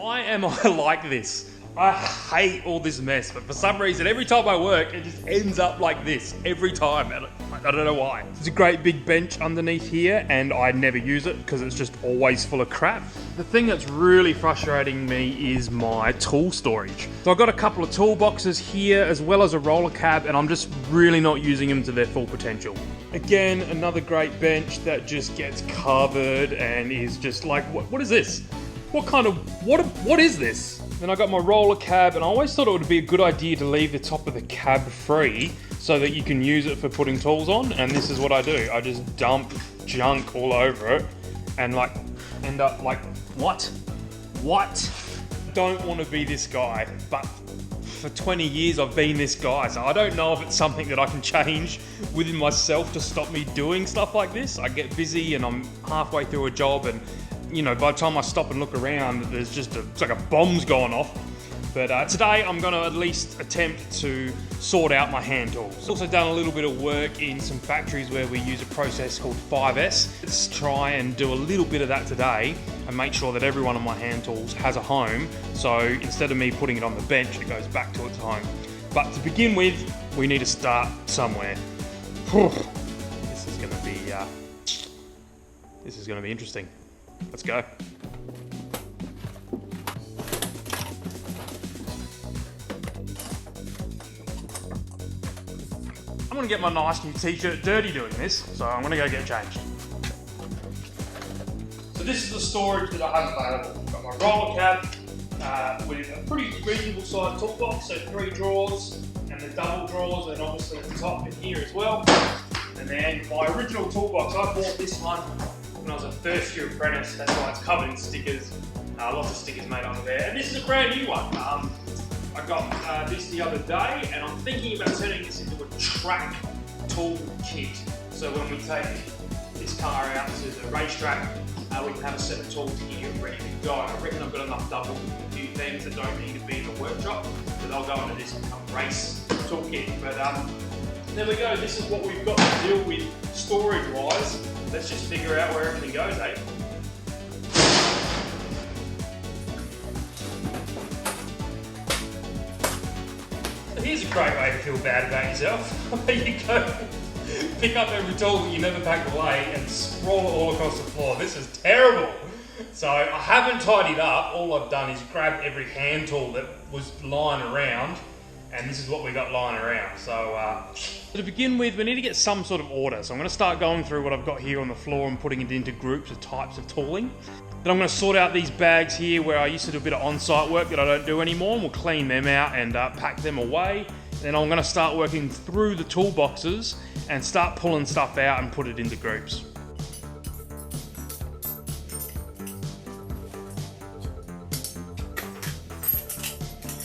Why am I like this? I hate all this mess, but for some reason, every time I work, it just ends up like this, every time, and I don't know why. There's a great big bench underneath here, and I never use it because it's just always full of crap. The thing that's really frustrating me is my tool storage. So I've got a couple of toolboxes here, as well as a roller cab, and I'm just really not using them to their full potential. Again, another great bench that just gets covered and is just like, what is this? What is this? Then I got my roller cab, and I always thought it would be a good idea to leave the top of the cab free so that you can use it for putting tools on, and this is what I do. I just dump junk all over it and like end up like, what? Don't want to be this guy, but for 20 years I've been this guy, so I don't know if it's something that I can change within myself to stop me doing stuff like this. I get busy and I'm halfway through a job, and you know, by the time I stop and look around, there's just it's like a bomb's going off. But today I'm going to at least attempt to sort out my hand tools. I've also done a little bit of work in some factories where we use a process called 5S. Let's try and do a little bit of that today and make sure that every one of my hand tools has a home. So instead of me putting it on the bench, it goes back to its home. But to begin with, we need to start somewhere. This is going to be interesting. Let's go. I'm gonna get my nice new t-shirt dirty doing this, so I'm gonna go get changed. So this is the storage that I have available. I've got my roller cab with a pretty reasonable sized toolbox, so 3 drawers, and the double drawers, and obviously at the top in here as well. And then my original toolbox, I bought this one when I was a first year apprentice. That's why it's covered in stickers, lots of stickers made on there. And this is a brand new one. I got this the other day, and I'm thinking about turning this into a track tool kit. So when we take this car out to the racetrack, we can have a set of tools here ready to go. I reckon I've got enough double a few things that don't need to be in the workshop, so they'll go into this race toolkit. But there we go, this is what we've got to deal with storage-wise. Let's just figure out where everything goes, eh? So here's a great way to feel bad about yourself. There you go. Pick up every tool that you never packed away and sprawl it all across the floor. This is terrible. So I haven't tidied up. All I've done is grab every hand tool that was lying around, and this is what we got lying around. So to begin with, we need to get some sort of order. So I'm going to start going through what I've got here on the floor and putting it into groups of types of tooling. Then I'm going to sort out these bags here where I used to do a bit of on-site work that I don't do anymore, and we'll clean them out and pack them away. Then I'm going to start working through the toolboxes and start pulling stuff out and put it into groups.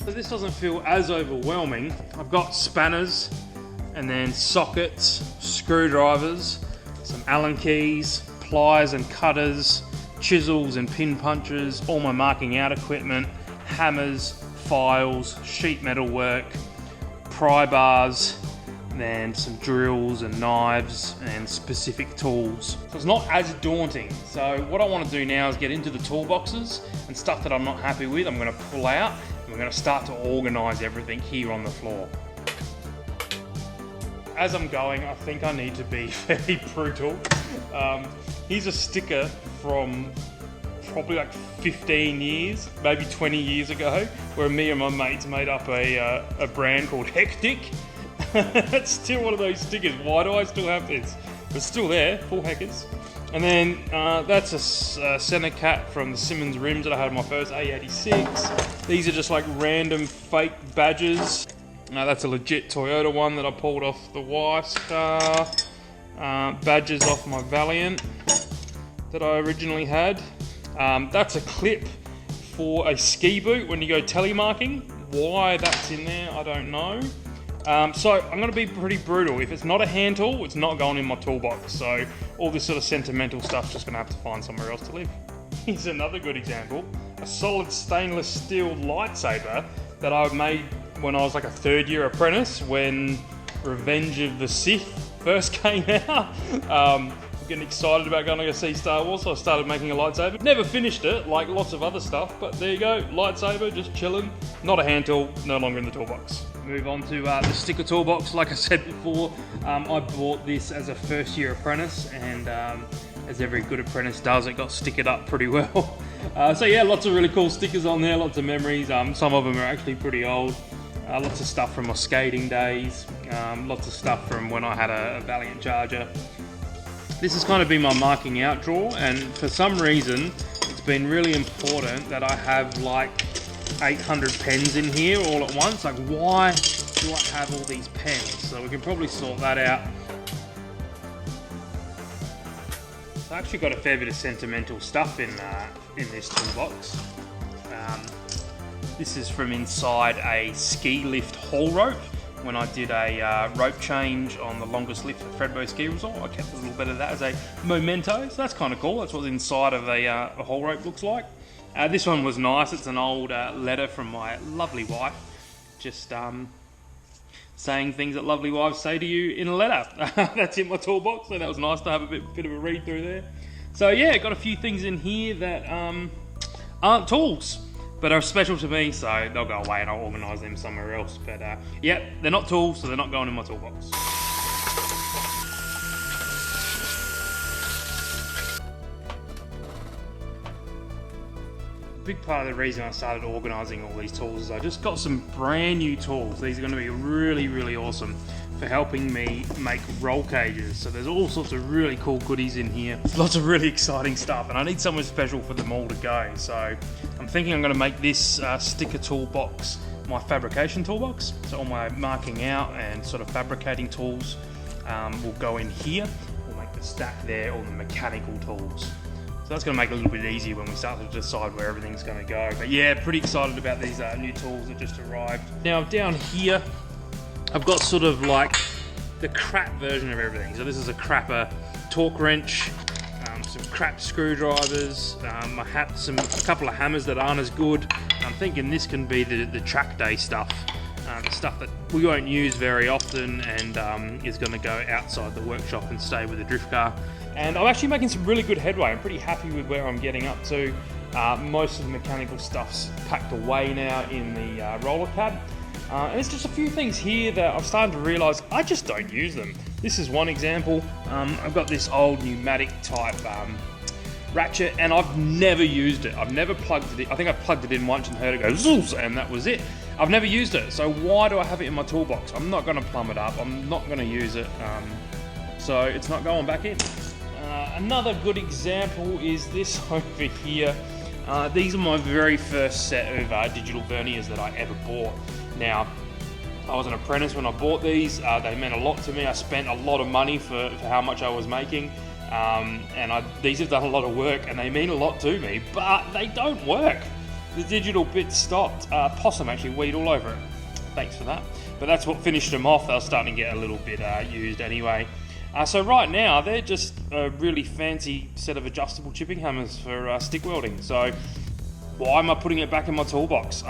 So this doesn't feel as overwhelming. I've got spanners and then sockets, screwdrivers, some Allen keys, pliers and cutters, chisels and pin punches, all my marking out equipment, hammers, files, sheet metal work, pry bars, and then some drills and knives and specific tools. So it's not as daunting. So what I want to do now is get into the toolboxes and stuff that I'm not happy with, I'm going to pull out, and we're going to start to organise everything here on the floor. As I'm going, I think I need to be very brutal. Here's a sticker from probably like 15 years, maybe 20 years ago, where me and my mates made up a brand called Hectic. It's still one of those stickers. Why do I still have this? It's still there, full Heckers. And then that's a center cap from the Simmons rims that I had on my first A86. These are just like random fake badges. That's a legit Toyota one that I pulled off the wife's car. Badges off my Valiant that I originally had. That's a clip for a ski boot when you go telemarking. Why that's in there, I don't know. So I'm going to be pretty brutal. If it's not a hand tool, it's not going in my toolbox. So all this sort of sentimental stuff's just going to have to find somewhere else to live. Here's another good example. A solid stainless steel lightsaber that I made when I was like a 3rd year apprentice when Revenge of the Sith first came out. getting excited about going to go see Star Wars, so I started making a lightsaber. Never finished it, like lots of other stuff, but there you go, lightsaber, just chilling. Not a hand tool, no longer in the toolbox. Move on to the sticker toolbox. Like I said before, I bought this as a first year apprentice, and as every good apprentice does, it got stickered up pretty well. So yeah, lots of really cool stickers on there, lots of memories. Some of them are actually pretty old. Lots of stuff from my skating days, lots of stuff from when I had a Valiant Charger. This has kind of been my marking out drawer, and for some reason it's been really important that I have like 800 pens in here all at once. Like, why do I have all these pens? So we can probably sort that out. I actually got a fair bit of sentimental stuff in this toolbox. This is from inside a ski lift haul rope. When I did a rope change on the longest lift at Fredbo Ski Resort, I kept a little bit of that as a memento, so that's kind of cool. That's what the inside of a haul rope looks like. This one was nice. It's an old letter from my lovely wife, just saying things that lovely wives say to you in a letter. That's in my toolbox, so that was nice to have a bit of a read through there. So yeah, got a few things in here that aren't tools, but are special to me, so they'll go away and I'll organise them somewhere else. But yeah, they're not tools, so they're not going in my toolbox. Big part of the reason I started organising all these tools is I just got some brand new tools. These are going to be really, really awesome for helping me make roll cages. So there's all sorts of really cool goodies in here. Lots of really exciting stuff, and I need somewhere special for them all to go. So I'm thinking I'm going to make this sticker toolbox my fabrication toolbox. So all my marking out and sort of fabricating tools will go in here. We'll make the stack there, all the mechanical tools. So that's going to make it a little bit easier when we start to decide where everything's going to go. But yeah, pretty excited about these new tools that just arrived. Now down here, I've got sort of like the crap version of everything. So this is a crapper torque wrench, some crap screwdrivers, a couple of hammers that aren't as good. I'm thinking this can be the track day stuff. Stuff that we won't use very often and is going to go outside the workshop and stay with the drift car. And I'm actually making some really good headway. I'm pretty happy with where I'm getting up to. Most of the mechanical stuff's packed away now in the roller cab. And there's just a few things here that I've started to realise I just don't use them. This is one example. I've got this old pneumatic type ratchet, and I've never used it. I've never plugged it in. I think I plugged it in once and heard it go zoos, and that was it. I've never used it, so why do I have it in my toolbox? I'm not going to plumb it up. I'm not going to use it, so it's not going back in. Another good example is this over here. These are my very first set of digital verniers that I ever bought. Now, I was an apprentice when I bought these. They meant a lot to me. I spent a lot of money for how much I was making. And these have done a lot of work and they mean a lot to me, but they don't work. The digital bit stopped. Possum actually weed all over it. Thanks for that. But that's what finished them off. They were starting to get a little bit used anyway. So right now, they're just a really fancy set of adjustable chipping hammers for stick welding. So why am I putting it back in my toolbox?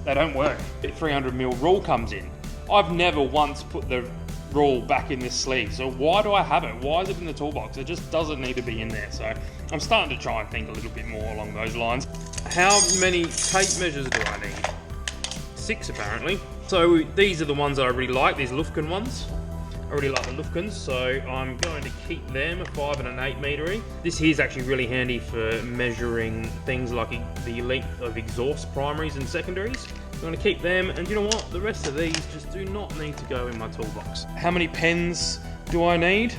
They don't work. The 300mm rule comes in. I've never once put the rule back in this sleeve, so why do I have it? Why is it in the toolbox? It just doesn't need to be in there. So I'm starting to try and think a little bit more along those lines. How many tape measures do I need? 6 apparently. So these are the ones that I really like, these Lufkin ones. I really like the Lufkins, so I'm going to keep them a 5 and an 8 meter. This here is actually really handy for measuring things like the length of exhaust primaries and secondaries. I'm going to keep them, and you know what? The rest of these just do not need to go in my toolbox. How many pens do I need?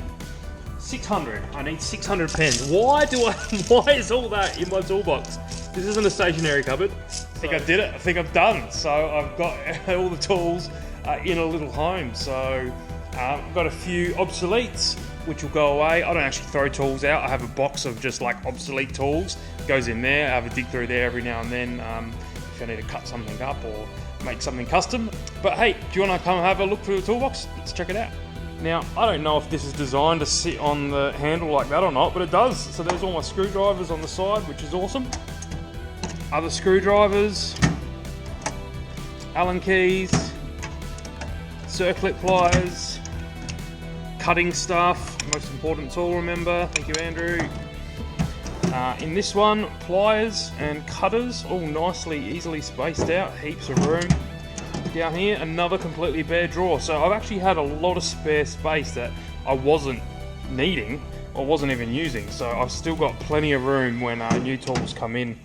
600. I need 600 pens. Why is all that in my toolbox? This isn't a stationary cupboard. I think I did it. I think I'm done. So I've got all the tools in a little home. So I've got a few obsoletes, which will go away. I don't actually throw tools out. I have a box of just like obsolete tools. It goes in there. I have a dig through there every now and then if I need to cut something up or make something custom. But hey, do you want to come have a look through the toolbox? Let's check it out. Now, I don't know if this is designed to sit on the handle like that or not, but it does. So there's all my screwdrivers on the side, which is awesome. Other screwdrivers, Allen keys, circlip pliers, cutting stuff, most important tool, remember. Thank you, Andrew. In this one, pliers and cutters, all nicely, easily spaced out, heaps of room. Down here, another completely bare drawer. So I've actually had a lot of spare space that I wasn't needing or wasn't even using. So I've still got plenty of room when new tools come in.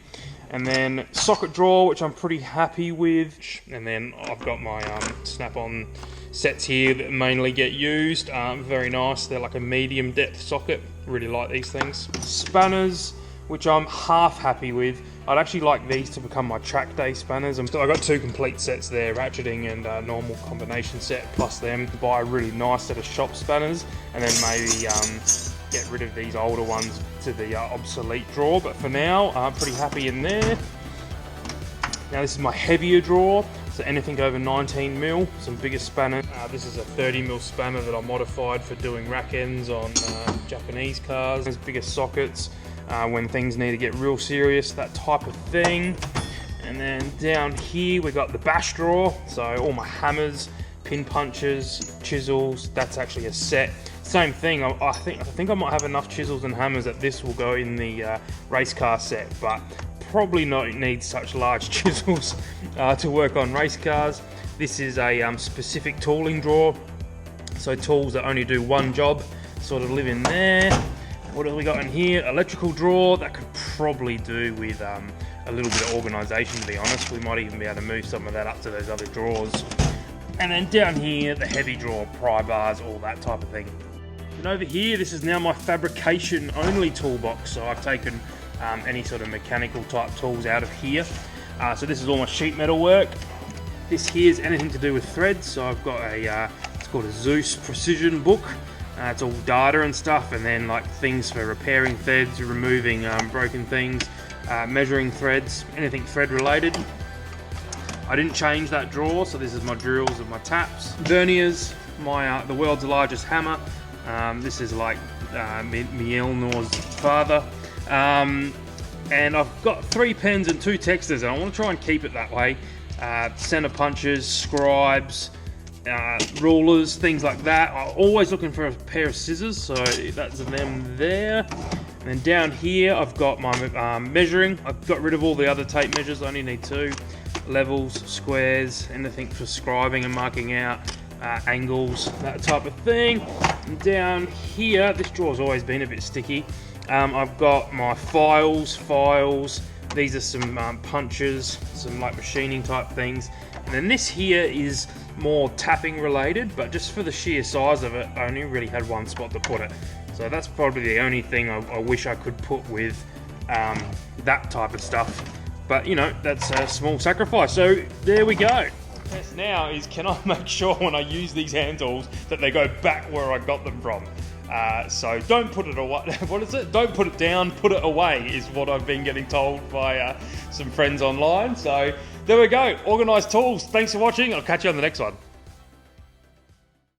And then socket drawer, which I'm pretty happy with. And then I've got my snap-on sets here that mainly get used. Very nice. They're like a medium depth socket. Really like these things. Spanners, which I'm half happy with. I'd actually like these to become my track day spanners. I've got 2 complete sets there, ratcheting and normal combination set, plus them. Buy a really nice set of shop spanners, and then maybe get rid of these older ones to the obsolete drawer. But for now, I'm pretty happy in there. Now this is my heavier drawer, so anything over 19 mil, some bigger spanners. This is a 30 mil spanner that I modified for doing rack ends on Japanese cars. There's bigger sockets when things need to get real serious, that type of thing. And then down here we got the bash drawer, so all my hammers, pin punches, chisels. That's actually a set. Same thing. I think I might have enough chisels and hammers that this will go in the race car set, but probably not need such large chisels to work on race cars. This is a specific tooling drawer, so tools that only do one job sort of live in there. What have we got in here? Electrical drawer that could probably do with a little bit of organisation, to be honest. We might even be able to move some of that up to those other drawers. And then down here, the heavy drawer, pry bars, all that type of thing. And over here, this is now my fabrication only toolbox. So I've taken any sort of mechanical type tools out of here. So this is all my sheet metal work. This here is anything to do with threads. So I've got a, it's called a Zeus precision book. It's all data and stuff, and then like things for repairing threads, removing broken things, measuring threads, anything thread related. I didn't change that drawer, so this is my drills and my taps. Verniers, my the world's largest hammer. This is like Mjolnir's father. And I've got 3 pens and 2 texters, and I want to try and keep it that way. Center punches, scribes, rulers, things like that. I'm always looking for a pair of scissors, so that's them there. And then down here I've got my measuring. I've got rid of all the other tape measures, I only need 2. Levels, squares, anything for scribing and marking out, angles, that type of thing. And down here, this drawer's always been a bit sticky. I've got my files. These are some punches, some like machining type things. And then this here is more tapping related, but just for the sheer size of it, I only really had 1 spot to put it. So that's probably the only thing I wish I could put with that type of stuff. But you know, that's a small sacrifice. So there we go. The test now is, can I make sure when I use these hand tools that they go back where I got them from? So don't put it away. What is it? Don't put it down, put it away is what I've been getting told by some friends online. So there we go. Organised tools. Thanks for watching. I'll catch you on the next one.